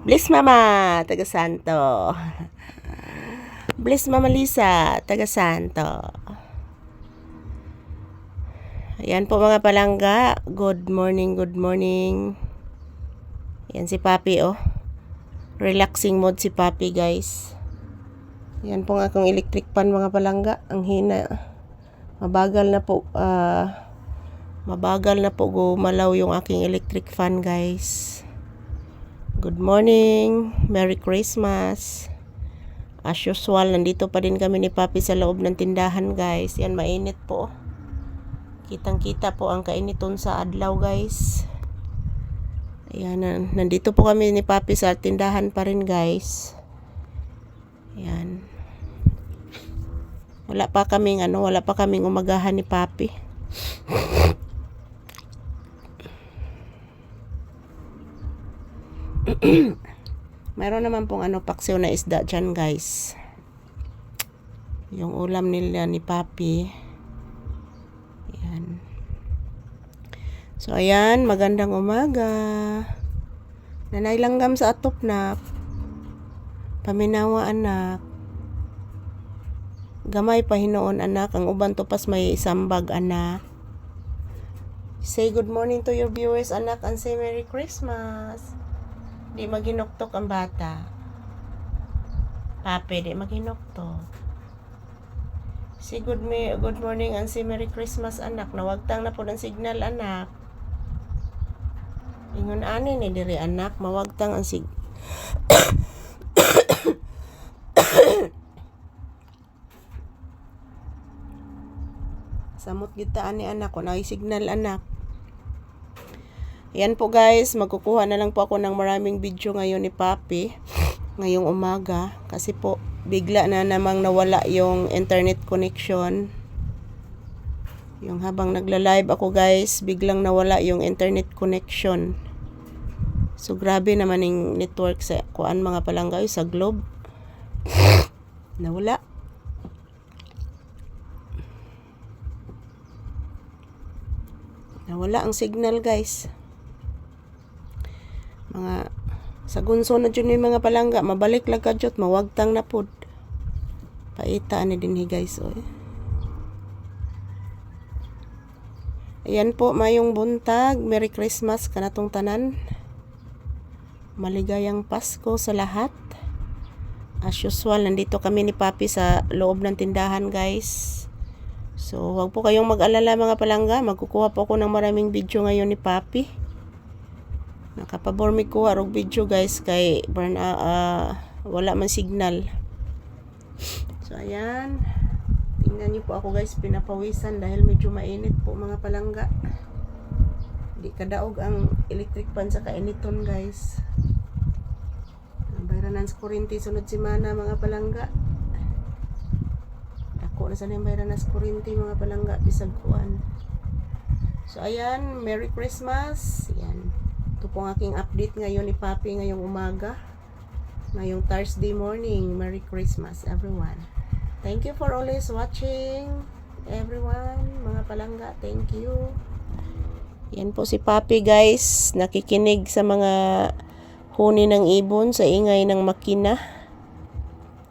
Bless Mama, taga Santo. Bless Mama Lisa, taga Santo. Ayan po mga palangga. Good morning, good morning. Yan si Papi, oh. Relaxing mode si Papi, guys. Yan po nga akong electric fan mga palangga. Ang hina. Mabagal na po gumalaw yung aking electric fan, guys. Good morning. Merry Christmas. As usual, nandito pa din kami ni Papi sa loob ng tindahan, guys. Yan, mainit po. Kitang-kita po ang kainiton sa adlaw, guys. Ayan, nandito po kami ni Papi sa tindahan pa rin, guys. Ayan. Wala pa kaming umagahan ni Papi. Mayroon naman pong paksiw na isda dyan, guys. Yung ulam nila ni Papi. Ayan. So, ayan. Magandang umaga. Nanay langgam sa atop na. Paminawa, anak. Gamay pa hinoon, anak. Ang uban tupas may isambag, anak. Say good morning to your viewers, anak. And say Merry Christmas. Di maginoktok ang bata. Papi, di maginoktok. Say good morning and say Merry Christmas, anak. Nawagtang na po ng signal, anak. Ingon ani ni diri, anak. Mawagtang ang Samot kita ani, anak. Kung ay signal, anak. Yan po, guys, magkukuha na lang po ako ng maraming video ngayon ni Papi ngayong umaga kasi po bigla na namang nawala yung internet connection. Yung habang nagla-live ako, guys, biglang nawala yung internet connection. So grabe naman yung network sa kuan mga palangga sa Globe. Nawala. Nawala ang signal, guys. Mga sagunso na dyan yung mga palangga, mabalik lang ka dyan, mawagtang na pod. Paita ni din, guys. Oh. Ayan po, mayong buntag. Merry Christmas kanatong tanan. Maligayang Pasko sa lahat. As usual, nandito kami ni Papi sa loob ng tindahan, guys. So, wag po kayong mag-alala mga palangga. Magkukuha po ako ng maraming video ngayon ni Papi. Nakapabor mi ko harog video, guys, kay wala man signal. So ayan, tingnan niyo po ako, guys, pinapawisan dahil medyo mainit po mga palangga. Di kadaog ang electric fan sa kainiton, guys. Bayranan sa kuryente sunod semana mga palangga. Ako na sana yung bayranan sa kuryente mga palangga bisag kuan. So ayan, Merry Christmas. Ayan. Ito po ang aking update ngayon ni Papi ngayong umaga. Ngayong Thursday morning. Merry Christmas, everyone. Thank you for always watching, everyone. Mga palangga, thank you. Yan po si Papi, guys. Nakikinig sa mga huni ng ibon, sa ingay ng makina.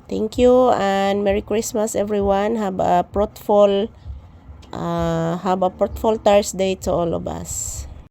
Thank you and Merry Christmas, everyone. Have a fruitful Thursday to all of us.